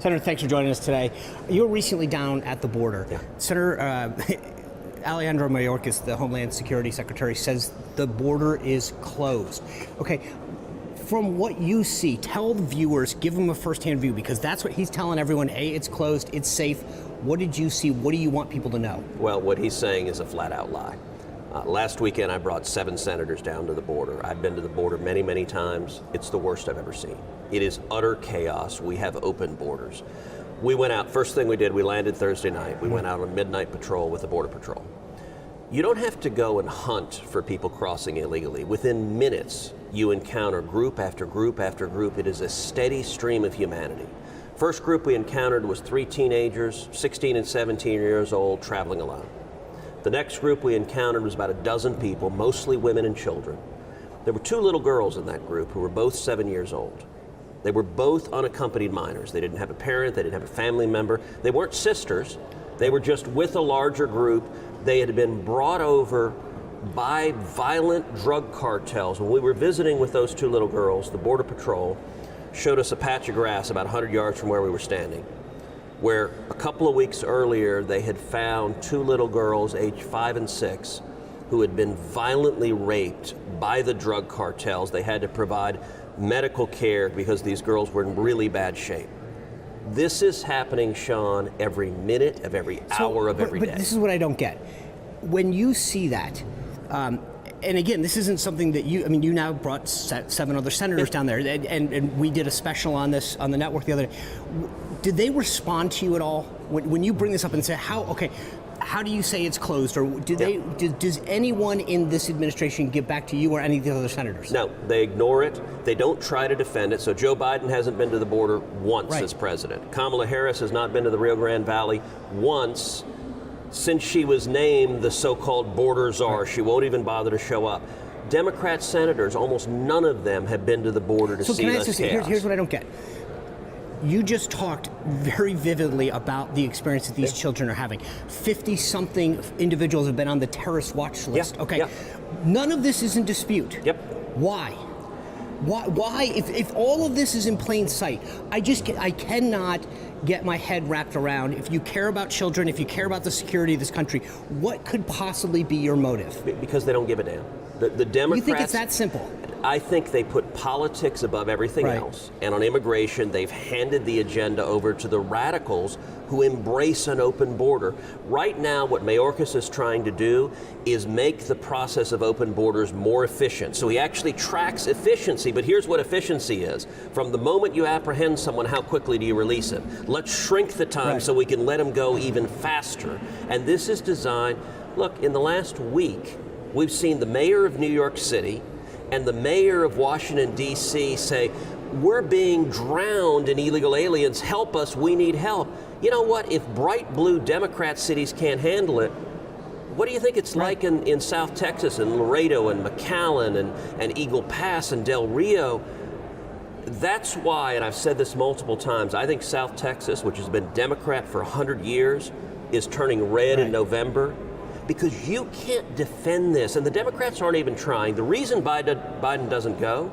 Senator, thanks for joining us today. You were recently down at the border. Yeah. Senator Alejandro Mayorkas, the Homeland Security Secretary, says the border is closed. Okay, from what you see, tell the viewers, give them a firsthand view, because that's what he's telling everyone. A, it's closed, it's safe. What did you see? What do you want people to know? Well, what he's saying is a flat-out lie. Last weekend, I brought 7 senators down to the border. I've been to the border many, many times. It's the worst I've ever seen. It is utter chaos. We have open borders. We went out, first thing we did, we landed Thursday night. We went out on a midnight patrol with the Border Patrol. You don't have to go and hunt for people crossing illegally. Within minutes, you encounter group after group after group. It is a steady stream of humanity. First group we encountered was 3 teenagers, 16 and 17 years old, traveling alone. The next group we encountered was about a dozen people, mostly women and children. There were 2 little girls in that group who were both 7 years old. They were both unaccompanied minors. They didn't have a parent, they didn't have a family member. They weren't sisters, they were just with a larger group. They had been brought over by violent drug cartels. When we were visiting with those 2 little girls, the Border Patrol showed us a patch of grass about 100 yards from where we were standing, where a couple of weeks earlier they had found 2 little girls aged 5 and 6 who had been violently raped by the drug cartels. They had to provide medical care because these girls were in really bad shape. This is happening, Sean, every minute of every hour of every day. But this is what I don't get. When you see that, and again, this isn't something that you now brought 7 other senators down there, and we did a special on this on the network the other day. Did they respond to you at all? When you bring this up and say, how do you say it's closed? Or does anyone in this administration get back to you or any of the other senators? No, they ignore it. They don't try to defend it. So Joe Biden hasn't been to the border once as president. Kamala Harris has not been to the Rio Grande Valley once since she was named the so-called border czar. She won't even bother to show up. Democrat senators, almost none of them have been to the border to see this chaos. Here's what I don't get. You just talked very vividly about the experience that these children are having. 50-something individuals have been on the terrorist watch list. None of this is in dispute. Why? Why? If all of this is in plain sight, I cannot get my head wrapped around. If you care about children, if you care about the security of this country, what could possibly be your motive? Because they don't give a damn. The Democrats. You think it's that simple? I think they put politics above everything else. And on immigration, they've handed the agenda over to the radicals who embrace an open border. Right now, what Mayorkas is trying to do is make the process of open borders more efficient. So he actually tracks efficiency, but here's what efficiency is. From the moment you apprehend someone, how quickly do you release him? Let's shrink the time so we can let him go even faster. And this is designed, look, in the last week, we've seen the mayor of New York City and the mayor of Washington, D.C. say, we're being drowned in illegal aliens, help us, we need help. You know what, if bright blue Democrat cities can't handle it, what do you think it's like in South Texas and Laredo and McAllen and Eagle Pass and Del Rio? That's why, and I've said this multiple times, I think South Texas, which has been Democrat for 100 years, is turning red in November. Because you can't defend this, and the Democrats aren't even trying. The reason Biden doesn't go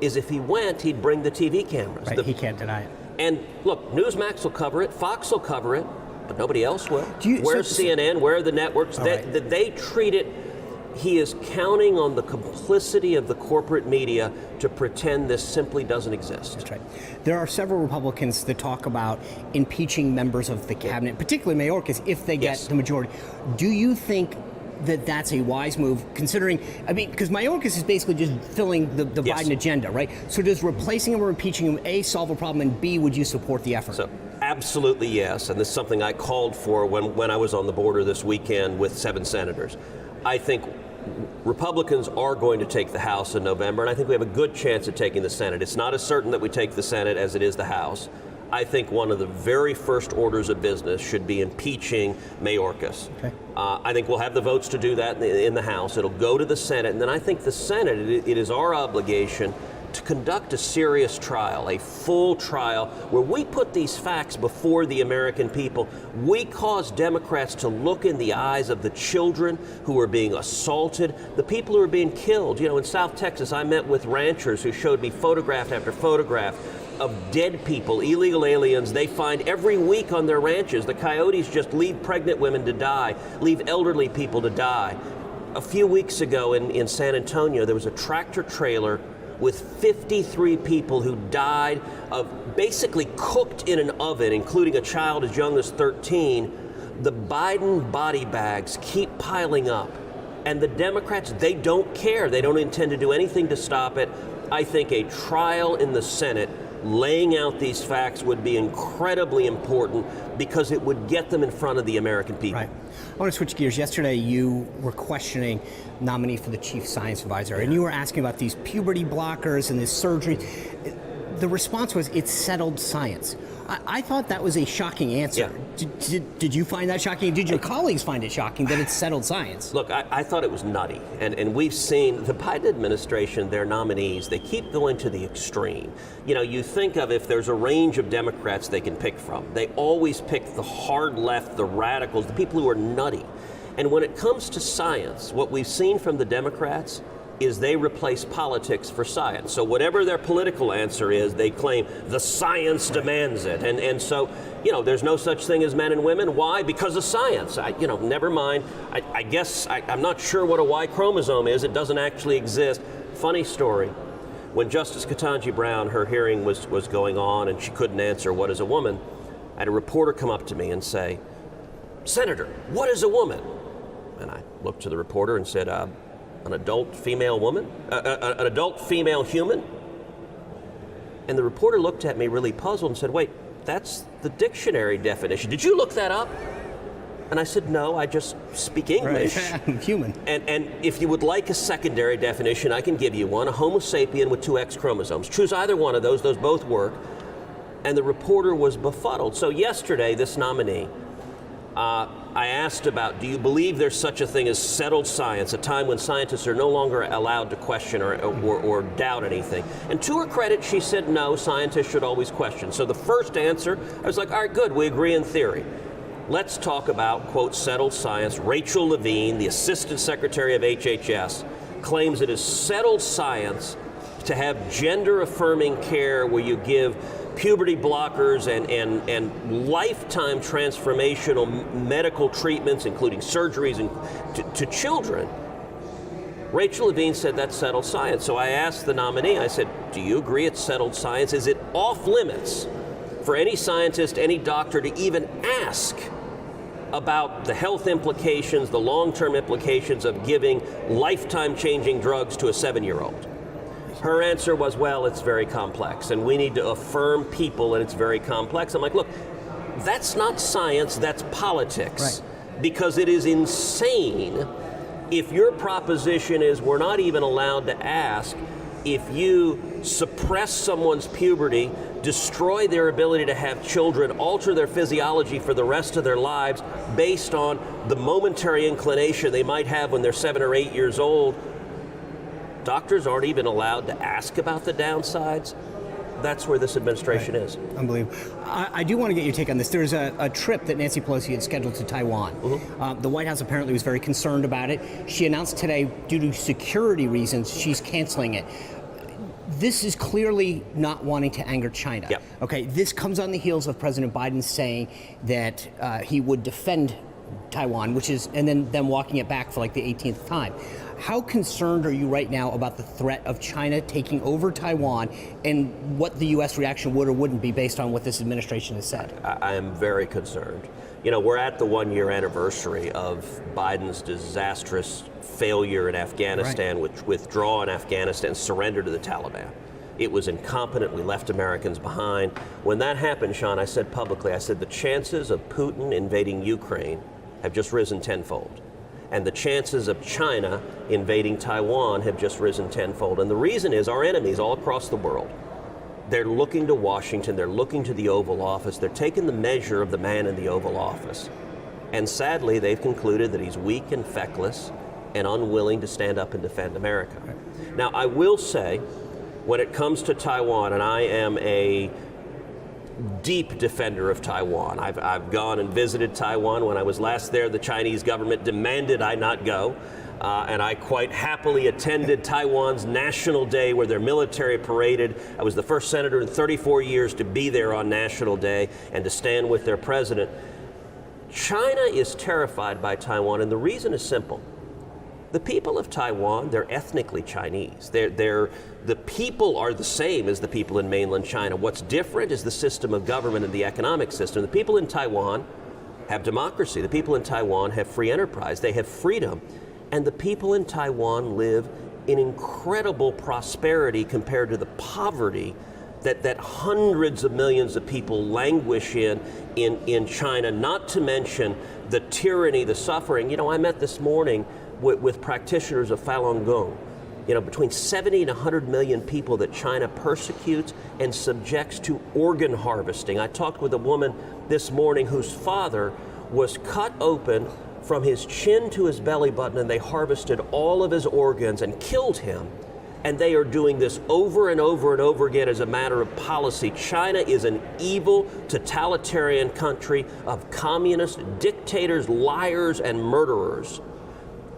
is if he went, he'd bring the TV cameras. He can't deny it. And look, Newsmax will cover it, Fox will cover it, but nobody else will. Where's CNN? Where are the networks? They treat it. He is counting on the complicity of the corporate media to pretend this simply doesn't exist. That's right. There are several Republicans that talk about impeaching members of the cabinet, particularly Mayorkas, if they get the majority. Do you think that that's a wise move, considering, because Mayorkas is basically just filling the Biden agenda, right? So does replacing him or impeaching him, A, solve a problem, and B, would you support the effort? So, absolutely yes, and this is something I called for when I was on the border this weekend with 7 senators. I think Republicans are going to take the House in November, and I think we have a good chance of taking the Senate. It's not as certain that we take the Senate as it is the House. I think one of the very first orders of business should be impeaching Mayorkas. I think we'll have the votes to do that in the House. It'll go to the Senate, and then I think the Senate, it is our obligation to conduct a serious trial, a full trial, where we put these facts before the American people. We cause Democrats to look in the eyes of the children who are being assaulted, the people who are being killed. You know, in South Texas, I met with ranchers who showed me photograph after photograph of dead people, illegal aliens they find every week on their ranches. The coyotes just leave pregnant women to die, leave elderly people to die. A few weeks ago in San Antonio, there was a tractor trailer with 53 people who died of basically cooked in an oven, including a child as young as 13. The Biden body bags keep piling up. And the Democrats, they don't care. They don't intend to do anything to stop it. I think a trial in the Senate laying out these facts would be incredibly important because it would get them in front of the American people. Right. I want to switch gears. Yesterday, you were questioning nominee for the chief science advisor, and you were asking about these puberty blockers and this surgery. The response was, it's settled science. I thought that was a shocking answer. Yeah. Did you find that shocking? Did your colleagues find it shocking that it's settled science? Look, I thought it was nutty. And we've seen the Biden administration, their nominees, they keep going to the extreme. You know, you think of if there's a range of Democrats they can pick from, they always pick the hard left, the radicals, the people who are nutty. And when it comes to science, what we've seen from the Democrats is they replace politics for science. So whatever their political answer is, they claim the science demands it. And so, you know, there's no such thing as men and women. Why? Because of science. Never mind. I guess I'm not sure what a Y chromosome is. It doesn't actually exist. Funny story. When Justice Ketanji Brown, her hearing was going on and she couldn't answer what is a woman, I had a reporter come up to me and say, "Senator, what is a woman?" And I looked to the reporter and said, an adult female woman? An adult female human? And the reporter looked at me really puzzled and said, "Wait, that's the dictionary definition. Did you look that up?" And I said, "No, I just speak English." Right. I'm human. And if you would like a secondary definition, I can give you one, a Homo sapien with 2 X chromosomes. Choose either one of those both work. And the reporter was befuddled. So yesterday, this nominee, I asked about, do you believe there's such a thing as settled science, a time when scientists are no longer allowed to question or doubt anything? And to her credit, she said no, scientists should always question. So the first answer, I was like, all right, good, we agree in theory. Let's talk about, quote, settled science. Rachel Levine, the Assistant Secretary of HHS, claims it is settled science to have gender-affirming care where you give puberty blockers and lifetime transformational medical treatments, including surgeries, to children. Rachel Levine said that's settled science. So I asked the nominee, I said, do you agree it's settled science? Is it off limits for any scientist, any doctor to even ask about the health implications, the long-term implications of giving lifetime-changing drugs to a 7-year-old? Her answer was, well, it's very complex, and we need to affirm people, and it's very complex. I'm like, look, that's not science, that's politics. Right. Because it is insane if your proposition is we're not even allowed to ask if you suppress someone's puberty, destroy their ability to have children, alter their physiology for the rest of their lives based on the momentary inclination they might have when they're 7 or 8 years old. Doctors aren't even allowed to ask about the downsides. That's where this administration is. Unbelievable. I do want to get your take on this. There's a trip that Nancy Pelosi had scheduled to Taiwan. Mm-hmm. The White House apparently was very concerned about it. She announced today, due to security reasons, she's canceling it. This is clearly not wanting to anger China. Yep. Okay, this comes on the heels of President Biden saying that he would defend Taiwan, and then them walking it back for like the 18th time. How concerned are you right now about the threat of China taking over Taiwan and what the U.S. reaction would or wouldn't be based on what this administration has said? I am very concerned. You know, we're at the 1-year anniversary of Biden's disastrous failure in Afghanistan, which withdraw in Afghanistan, surrender to the Taliban. It was incompetent. We left Americans behind. When that happened, Sean, I said publicly, I said the chances of Putin invading Ukraine have just risen tenfold. And the chances of China invading Taiwan have just risen tenfold. And the reason is our enemies all across the world, they're looking to Washington, they're looking to the Oval Office, they're taking the measure of the man in the Oval Office. And sadly, they've concluded that he's weak and feckless and unwilling to stand up and defend America. Now, I will say, when it comes to Taiwan, and I am a deep defender of Taiwan. I've gone and visited Taiwan. When I was last there, the Chinese government demanded I not go. And I quite happily attended Taiwan's National Day where their military paraded. I was the first senator in 34 years to be there on National Day and to stand with their president. China is terrified by Taiwan, and the reason is simple. The people of Taiwan, they're ethnically Chinese. The people are the same as the people in mainland China. What's different is the system of government and the economic system. The people in Taiwan have democracy. The people in Taiwan have free enterprise. They have freedom. And the people in Taiwan live in incredible prosperity compared to the poverty that hundreds of millions of people languish in China, not to mention the tyranny, the suffering. I met this morning with practitioners of Falun Gong. Between 70 and 100 million people that China persecutes and subjects to organ harvesting. I talked with a woman this morning whose father was cut open from his chin to his belly button, and they harvested all of his organs and killed him. And they are doing this over and over and over again as a matter of policy. China is an evil, totalitarian country of communist dictators, liars, and murderers.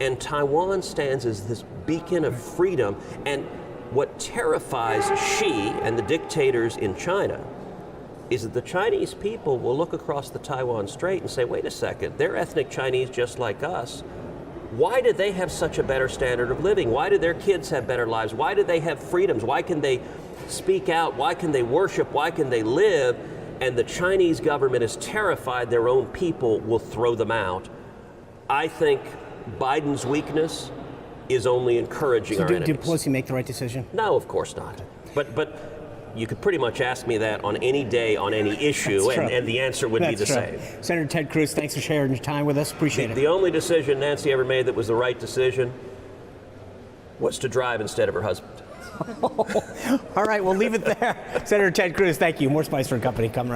And Taiwan stands as this beacon of freedom. And what terrifies Xi and the dictators in China is that the Chinese people will look across the Taiwan Strait and say, wait a second, they're ethnic Chinese just like us. Why do they have such a better standard of living? Why do their kids have better lives? Why do they have freedoms? Why can they speak out? Why can they worship? Why can they live? And the Chinese government is terrified their own people will throw them out. I think Biden's weakness is only encouraging our enemies. Did Pelosi make the right decision? No, of course not. But you could pretty much ask me that on any day, on any issue, and the answer would be the same. Senator Ted Cruz, thanks for sharing your time with us. Appreciate it. The only decision Nancy ever made that was the right decision was to drive instead of her husband. All right, we'll leave it there. Senator Ted Cruz, thank you. More Spice for Company coming right